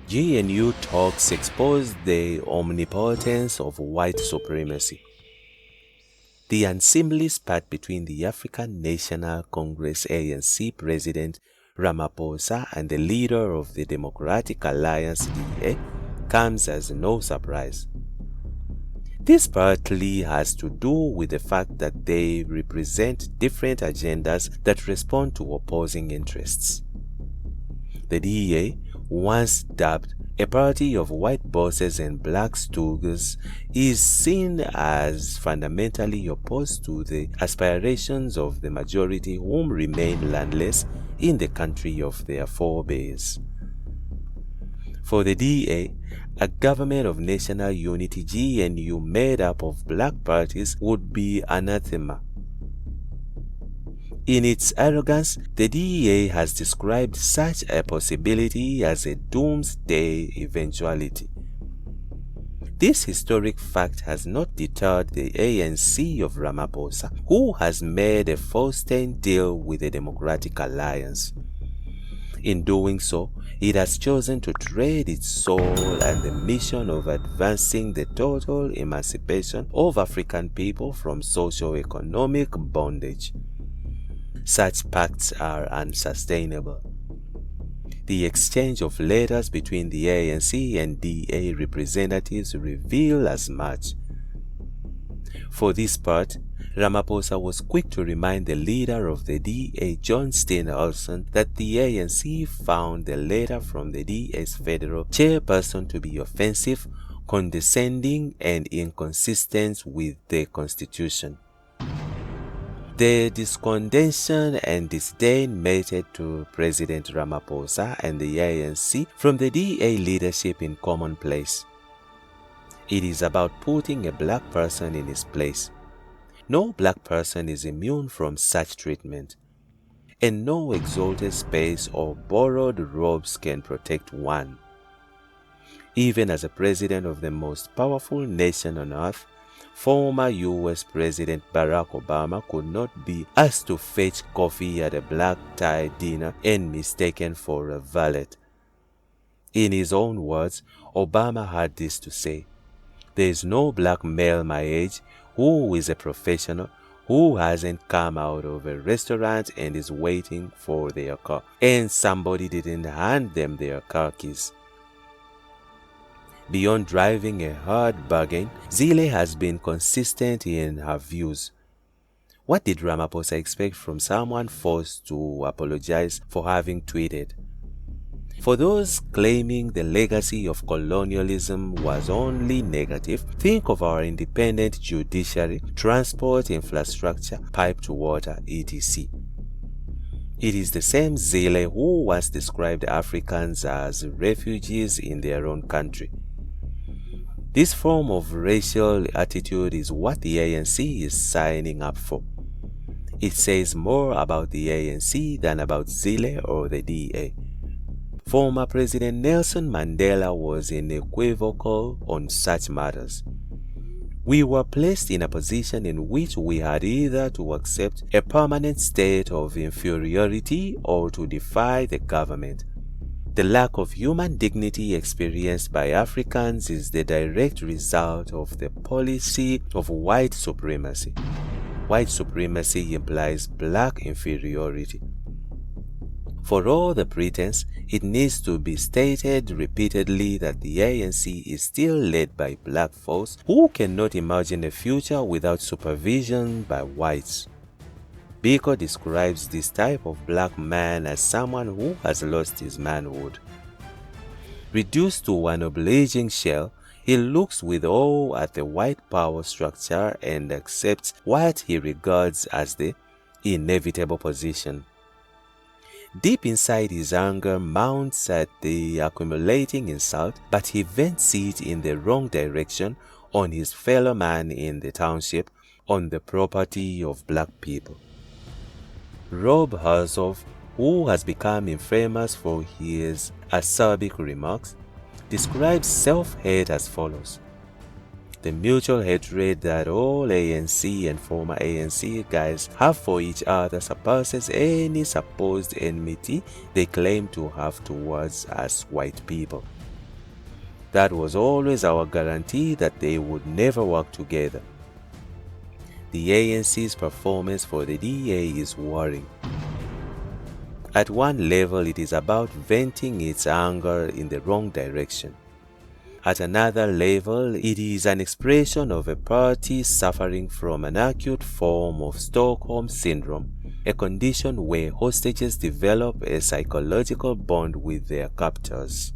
GNU talks expose the omnipotence of white supremacy. The unseemly spat between the African National Congress ANC President Ramaphosa and the leader of the Democratic Alliance DA comes as no surprise. This partly has to do with the fact that they represent different agendas that respond to opposing interests. The DA, once dubbed a party of white bosses and black stooges, is seen as fundamentally opposed to the aspirations of the majority whom remain landless in the country of their forebears. For the DA, a government of national unity GNU made up of black parties would be anathema. In its arrogance, the DA has described such a possibility as a doomsday eventuality. This historic fact has not deterred the ANC of Ramaphosa, who has made a Faustian deal with the Democratic Alliance. In doing so, it has chosen to trade its soul and the mission of advancing the total emancipation of African people from socio-economic bondage. Such pacts are unsustainable. The exchange of letters between the ANC and DA representatives reveal as much. For this part, Ramaphosa was quick to remind the leader of the DA, John Steenhuisen, that the ANC found the letter from the DA's federal chairperson to be offensive, condescending, and inconsistent with the Constitution. The discondescension and disdain meted to President Ramaphosa and the ANC from the DA leadership in commonplace. It is about putting a black person in his place. No black person is immune from such treatment, and no exalted space or borrowed robes can protect one. Even as a president of the most powerful nation on earth, former US President Barack Obama could not be asked to fetch coffee at a black-tie dinner and mistaken for a valet. In his own words, Obama had this to say: "There is no black male my age who is a professional, who hasn't come out of a restaurant and is waiting for their car, and somebody didn't hand them their car keys." Beyond driving a hard bargain, Zille has been consistent in her views. What did Ramaphosa expect from someone forced to apologize for having tweeted? For those claiming the legacy of colonialism was only negative, think of our independent judiciary, transport infrastructure, piped water, etc. It is the same Zille who once described Africans as refugees in their own country. This form of racial attitude is what the ANC is signing up for. It says more about the ANC than about Zille or the DA. Former President Nelson Mandela was unequivocal on such matters. We were placed in a position in which we had either to accept a permanent state of inferiority or to defy the government. The lack of human dignity experienced by Africans is the direct result of the policy of white supremacy. White supremacy implies black inferiority. For all the pretense, it needs to be stated repeatedly that the ANC is still led by black folks who cannot imagine a future without supervision by whites. Biko describes this type of black man as someone who has lost his manhood. Reduced to an obliging shell, he looks with awe at the white power structure and accepts what he regards as the inevitable position. Deep inside, his anger mounts at the accumulating insult, but he vents it in the wrong direction on his fellow man in the township, on the property of black people. Rob Herzog, who has become infamous for his acerbic remarks, describes self-hate as follows: "The mutual hatred that all ANC and former ANC guys have for each other surpasses any supposed enmity they claim to have towards us white people. That was always our guarantee that they would never work together. The ANC's performance for the DA is worrying. At one level, it is about venting its anger in the wrong direction. At another level, it is an expression of a party suffering from an acute form of Stockholm Syndrome, a condition where hostages develop a psychological bond with their captors.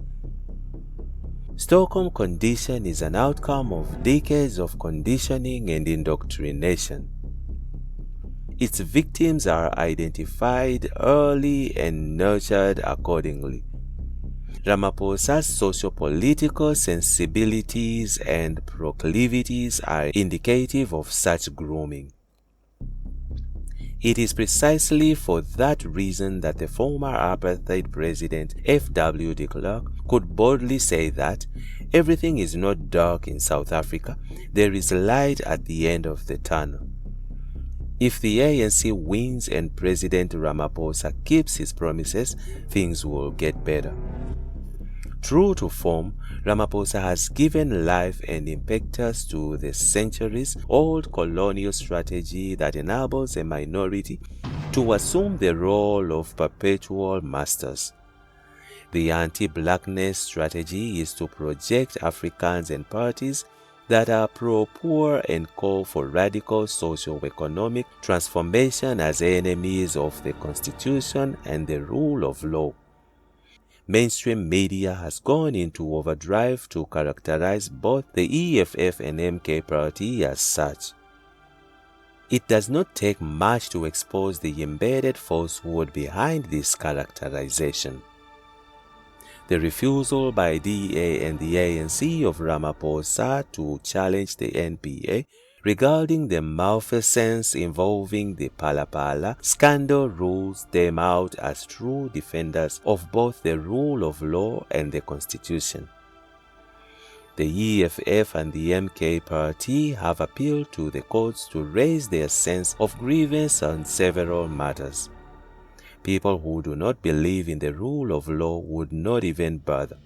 Stockholm condition is an outcome of decades of conditioning and indoctrination. Its victims are identified early and nurtured accordingly. Ramaphosa's socio-political sensibilities and proclivities are indicative of such grooming. It is precisely for that reason that the former apartheid president F.W. de Klerk could boldly say that everything is not dark in South Africa, there is light at the end of the tunnel. If the ANC wins and President Ramaphosa keeps his promises, things will get better. True to form, Ramaphosa has given life and impetus to the centuries-old colonial strategy that enables a minority to assume the role of perpetual masters. The anti-blackness strategy is to project Africans and parties that are pro-poor and call for radical socio-economic transformation as enemies of the Constitution and the rule of law. Mainstream media has gone into overdrive to characterize both the EFF and MK party as such. It does not take much to expose the embedded falsehood behind this characterization. The refusal by DA and the ANC of Ramaphosa to challenge the NPA regarding the malfeasance involving the Phala scandal rules them out as true defenders of both the rule of law and the Constitution. The EFF and the MK party have appealed to the courts to raise their sense of grievance on several matters. People who do not believe in the rule of law would not even bother.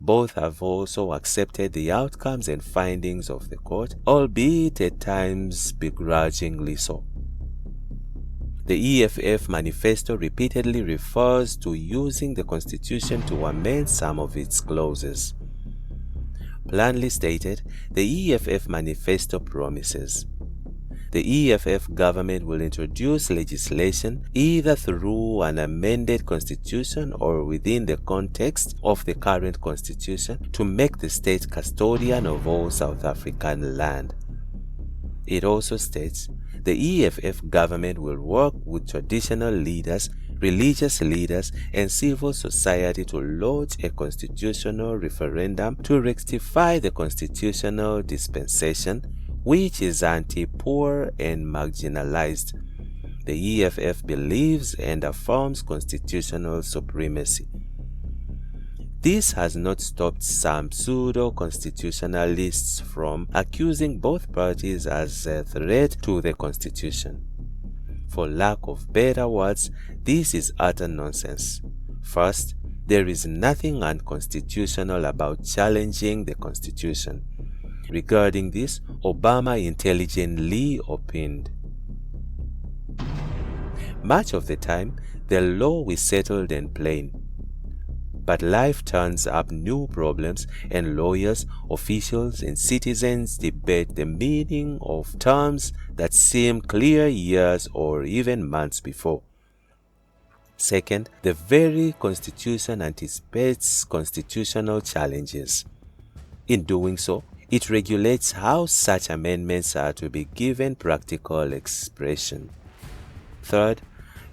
Both have also accepted the outcomes and findings of the court, albeit at times begrudgingly so. The EFF manifesto repeatedly refers to using the Constitution to amend some of its clauses. Plainly stated, the EFF manifesto promises the EFF government will introduce legislation either through an amended constitution or within the context of the current constitution to make the state custodian of all South African land. It also states the EFF government will work with traditional leaders, religious leaders, and civil society to lodge a constitutional referendum to rectify the constitutional dispensation which is anti-poor and marginalized. The EFF believes and affirms constitutional supremacy. This has not stopped some pseudo-constitutionalists from accusing both parties as a threat to the Constitution. For lack of better words, this is utter nonsense. First, there is nothing unconstitutional about challenging the Constitution. Regarding this, Obama intelligently opined, "Much of the time, the law is settled and plain. But life turns up new problems and lawyers, officials, and citizens debate the meaning of terms that seemed clear years or even months before. Second, the very Constitution anticipates constitutional challenges. In doing so, it regulates how such amendments are to be given practical expression. Third,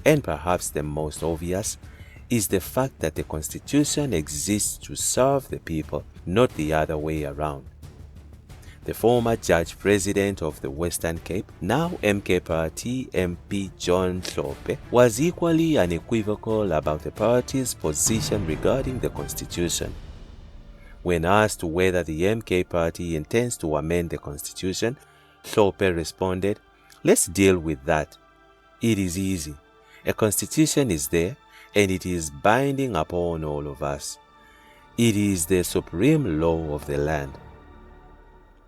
and perhaps the most obvious, is the fact that the Constitution exists to serve the people, not the other way around. The former Judge President of the Western Cape, now MK Party MP John Hlophe, was equally unequivocal about the party's position regarding the Constitution. When asked whether the MK Party intends to amend the Constitution, Hlophe responded, "Let's deal with that. It is easy. A Constitution is there, and it is binding upon all of us. It is the supreme law of the land.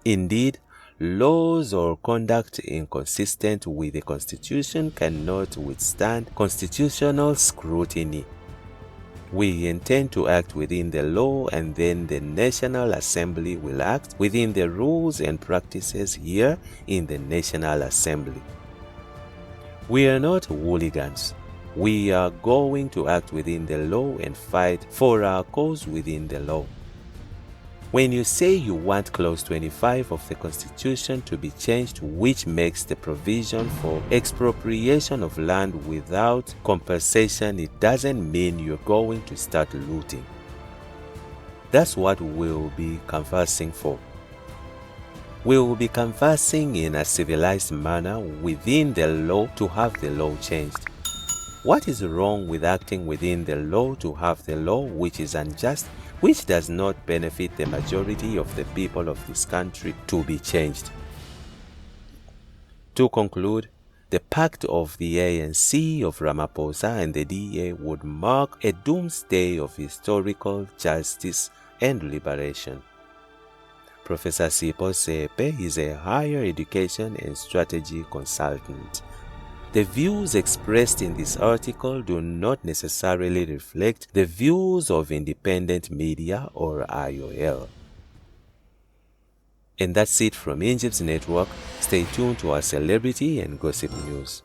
Indeed, laws or conduct inconsistent with the Constitution cannot withstand constitutional scrutiny. We intend to act within the law, and then the National Assembly will act within the rules and practices here in the National Assembly. We are not hooligans. We are going to act within the law and fight for our cause within the law. When you say you want Clause 25 of the Constitution to be changed, which makes the provision for expropriation of land without compensation, it doesn't mean you're going to start looting. That's what we'll be canvassing for. We will be canvassing in a civilized manner within the law to have the law changed. What is wrong with acting within the law to have the law which is unjust, which does not benefit the majority of the people of this country, to be changed? To conclude, the pact of the ANC of Ramaphosa and the DA would mark a doomsday of historical justice and liberation. Professor Sipho Sepe is a higher education and strategy consultant. The views expressed in this article do not necessarily reflect the views of independent media or IOL. And that's it from Injibs Network. Stay tuned to our celebrity and gossip news.